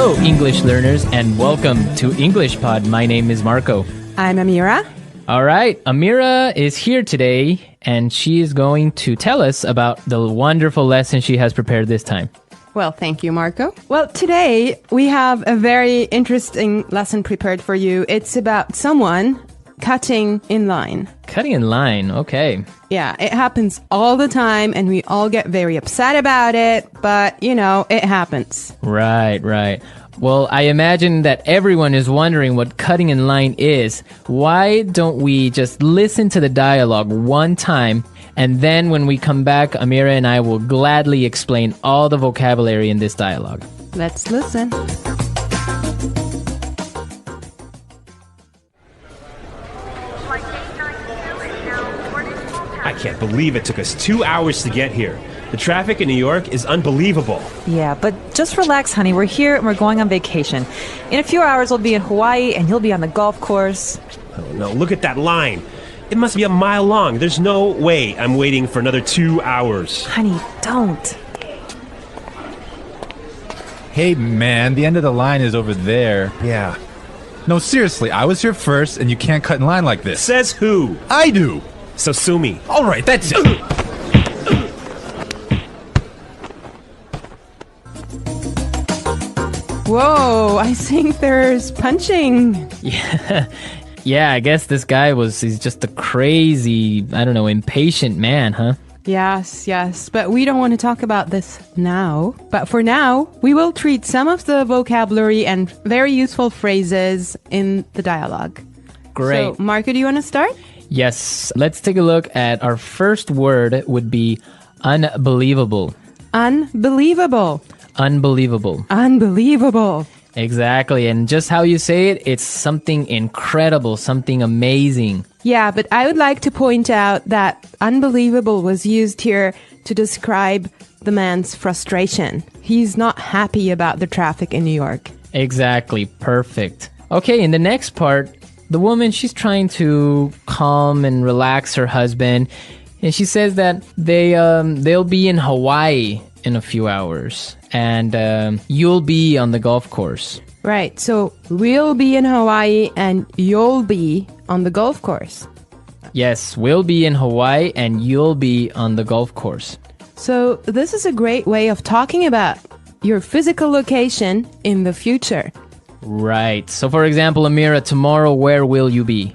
Hello, English learners, and welcome to English Pod. My name is Marco. I'm Amira. All right, Amira is here today, and she is going to tell us about the wonderful lesson she has prepared this time. Well, thank you, Marco. Well, today we have a very interesting lesson prepared for you. It's about someone cutting in line. Cutting in line, okay. Yeah, it happens all the time, and we all get very upset about it, but, it happens. Right. Well, I imagine that everyone is wondering what cutting in line is. Why don't we just listen to the dialogue one time, and then when we come back, Amira and I will gladly explain all the vocabulary in this dialogue. Let's listen. I can't believe it took us 2 hours to get here. The traffic in New York is unbelievable. Yeah, but just relax, honey. We're here and we're going on vacation. In a few hours, we'll be in Hawaii and you'll be on the golf course. Oh no, look at that line. It must be a mile long. There's no way I'm waiting for another 2 hours. Honey, don't. Hey, man, the end of the line is over there. Yeah. No, seriously, I was here first and you can't cut in line like this. Says who? I do. So sue me. All right, that's it. Whoa, I think there's punching. Yeah, I guess this guy he's just a crazy, impatient man, huh? Yes, but we don't want to talk about this now. But for now, we will treat some of the vocabulary and very useful phrases in the dialogue. Great. So, Marco, do you want to start? Yes, let's take a look at our first word would be unbelievable. Unbelievable. Unbelievable. Unbelievable. Exactly, and just how you say it, it's something incredible, something amazing. Yeah, but I would like to point out that unbelievable was used here to describe the man's frustration. He's not happy about the traffic in New York. Exactly, perfect. Okay, in the next part, the woman, she's trying to calm and relax her husband, and she says that they'll be in Hawaii in a few hours, and you'll be on the golf course. Right, so we'll be in Hawaii and you'll be on the golf course. Yes, we'll be in Hawaii and you'll be on the golf course. So this is a great way of talking about your physical location in the future. Right. So for example, Amira, tomorrow where will you be?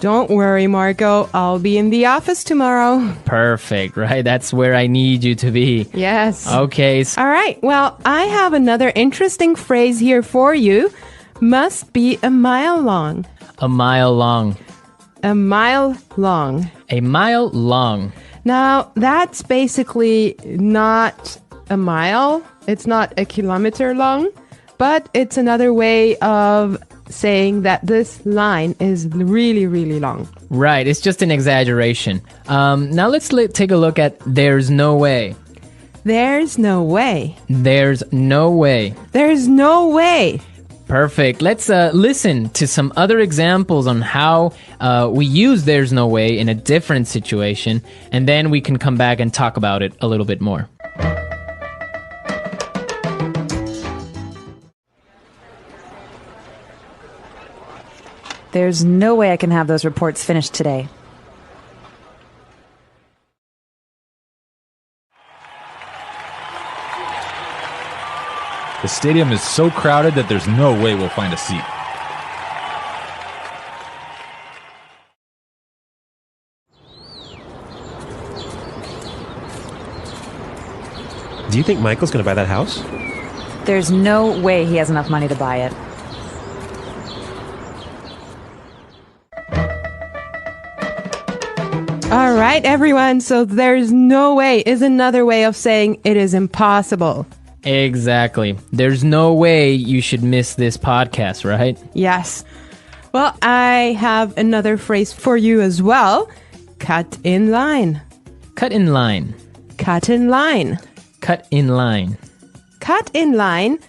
Don't worry, Marco. I'll be in the office tomorrow. Perfect, right? That's where I need you to be. Yes. Okay. All right. Well, I have another interesting phrase here for you. Must be a mile long. A mile long. A mile long. A mile long. Now, that's basically not a mile. It's not a kilometer long, but it's another way of saying that this line is really, really long. Right, it's just an exaggeration. Now let's take a look at there's no way. There's no way. There's no way. There's no way. Perfect. Let's listen to some other examples on how we use there's no way in a different situation, and then we can come back and talk about it a little bit more. There's no way I can have those reports finished today. The stadium is so crowded that there's no way we'll find a seat. Do you think Michael's going to buy that house? There's no way he has enough money to buy it. All right, everyone. So there's no way is another way of saying it is impossible. Exactly. There's no way you should miss this podcast, right? Yes. Well, I have another phrase for you as well. Cut in line. Cut in line. Cut in line. Cut in line. Cut in line.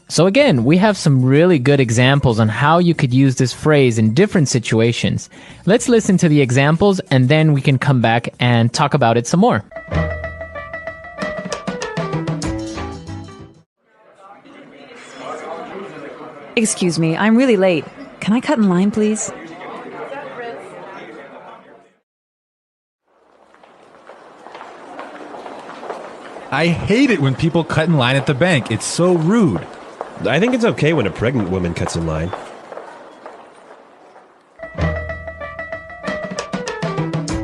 So again, we have some really good examples on how you could use this phrase in different situations. Let's listen to the examples and then we can come back and talk about it some more. Excuse me, I'm really late. Can I cut in line, please? I hate it when people cut in line at the bank. It's so rude. I think it's okay when a pregnant woman cuts in line.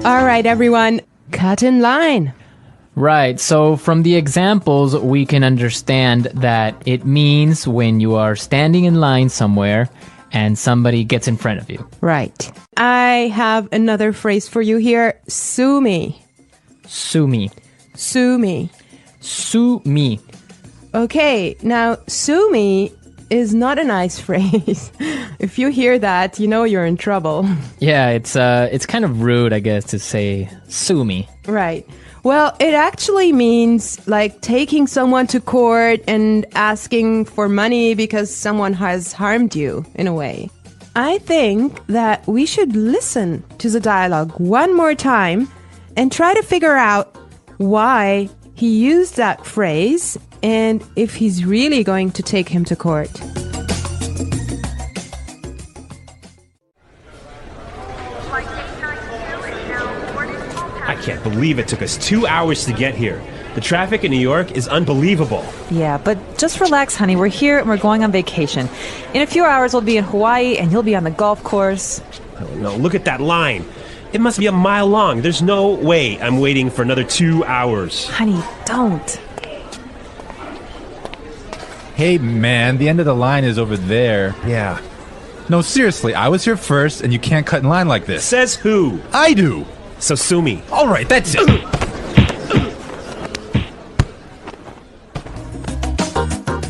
All right, everyone, cut in line. Right, so from the examples, we can understand that it means when you are standing in line somewhere and somebody gets in front of you. Right. I have another phrase for you here. Sue me. Sue me. Sue me. Sue me. Okay, now sue me is not a nice phrase. If you hear that, you know you're in trouble. Yeah, it's kind of rude, I guess, to say sue me. Right. Well, it actually means like taking someone to court and asking for money because someone has harmed you in a way. I think that we should listen to the dialogue one more time and try to figure out why he used that phrase and if he's really going to take him to court. I can't believe it took us 2 hours to get here. The traffic in New York is unbelievable. Yeah, but just relax, honey. We're here and we're going on vacation. In a few hours, we'll be in Hawaii and you'll be on the golf course. Oh no, look at that line. It must be a mile long. There's no way I'm waiting for another 2 hours. Honey, don't. Hey, man, the end of the line is over there. Yeah. No, seriously, I was here first, and you can't cut in line like this. Says who? I do. So sue me. All right, that's it.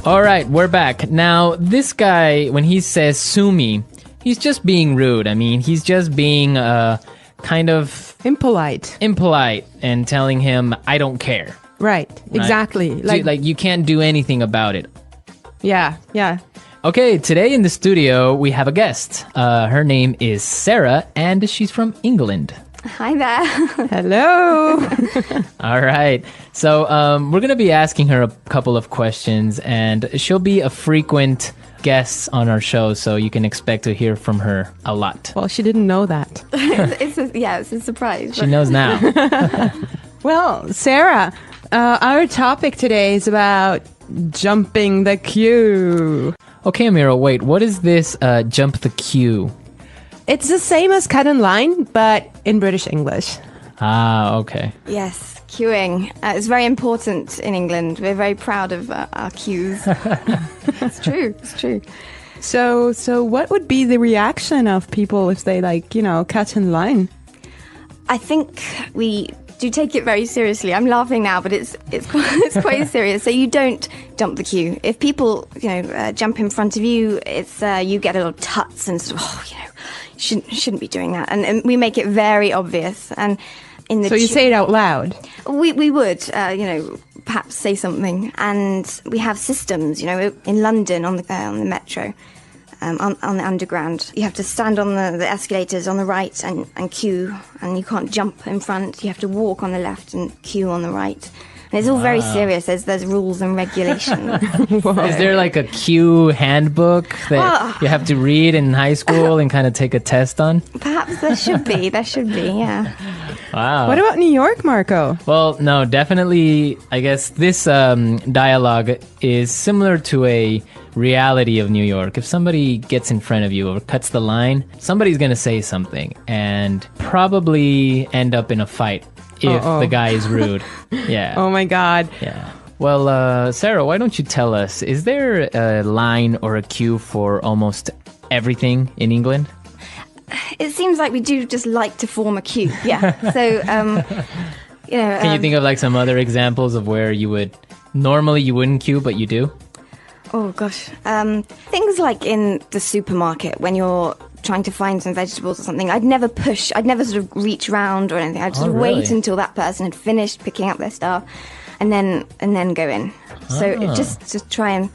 All right, we're back. Now, this guy, when he says sue me, he's just being rude. I mean, he's just being kind of Impolite. impolite and telling him, I don't care. Right. Exactly. Like you can't do anything about it. Yeah. Okay, today in the studio, we have a guest. Her name is Sarah, and she's from England. Hi there. Hello. All right. So we're going to be asking her a couple of questions, and she'll be a frequent guest on our show, so you can expect to hear from her a lot. Well, she didn't know that. it's a surprise. She knows now. Well, Sarah, our topic today is about jumping the queue. Okay, Amira, wait. What is this jump the queue? It's the same as cut in line, but in British English. Ah, okay. Yes, queuing. It's very important in England. We're very proud of our queues. It's true. So what would be the reaction of people if they cut in line? I think we do take it very seriously. I'm laughing now, but it's quite serious. So you don't jump the queue. If people jump in front of you, it's you get a little tuts and sort of shouldn't be doing that. And we make it very obvious. And in the so you say it out loud. We would perhaps say something. And we have systems. In London on the metro. On the underground, you have to stand on the escalators on the right and queue, and you can't jump in front. You have to walk on the left and queue on the right. And it's all very serious. There's rules and regulations. Is there like a queue handbook that you have to read in high school and kind of take a test on? Perhaps there should be. Yeah. Wow. What about New York, Marco? Well, no, definitely. I guess this dialogue is similar to a reality of New York. If somebody gets in front of you or cuts the line, somebody's going to say something and probably end up in a fight if the guy is rude. Yeah. Oh my God. Yeah. Well, Sarah, why don't you tell us, is there a line or a queue for almost everything in England? It seems like we do just like to form a queue. Yeah. So, Can you think of like some other examples of where you wouldn't queue, but you do? Oh gosh. Things like in the supermarket when you're trying to find some vegetables or something, I'd never sort of reach round or anything. I'd sort of wait until that person had finished picking up their stuff and then go in. So just to try and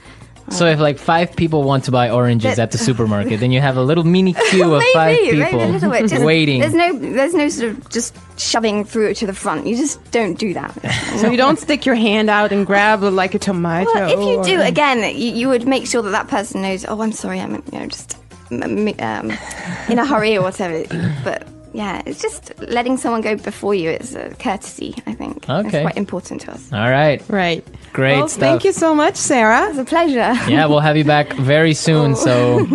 So if like 5 people want to buy oranges at the supermarket, then you have a little mini queue of 5 maybe people a little bit. Just, waiting. There's no sort of just shoving through it to the front. You just don't do that. So you don't stick your hand out and grab like a tomato. Well, if you do, or- again, you would make sure that person knows. Oh, I'm sorry, I'm just in a hurry or whatever. But yeah, it's just letting someone go before you. It's a courtesy, I think. Okay. It's quite important to us. All right. Right. Great Well, stuff. thank you so much, Sarah. It's a pleasure. Yeah, we'll have you back very soon. So,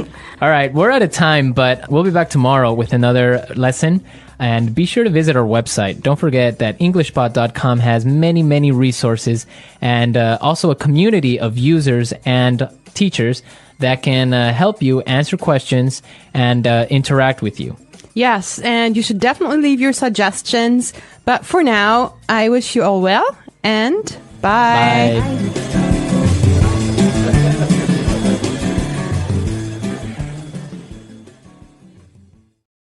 all right, we're out of time, but we'll be back tomorrow with another lesson. And be sure to visit our website. Don't forget that EnglishPod.com has many, many resources and also a community of users and teachers that can help you answer questions and interact with you. Yes, and you should definitely leave your suggestions. But for now, I wish you all well and bye. Bye.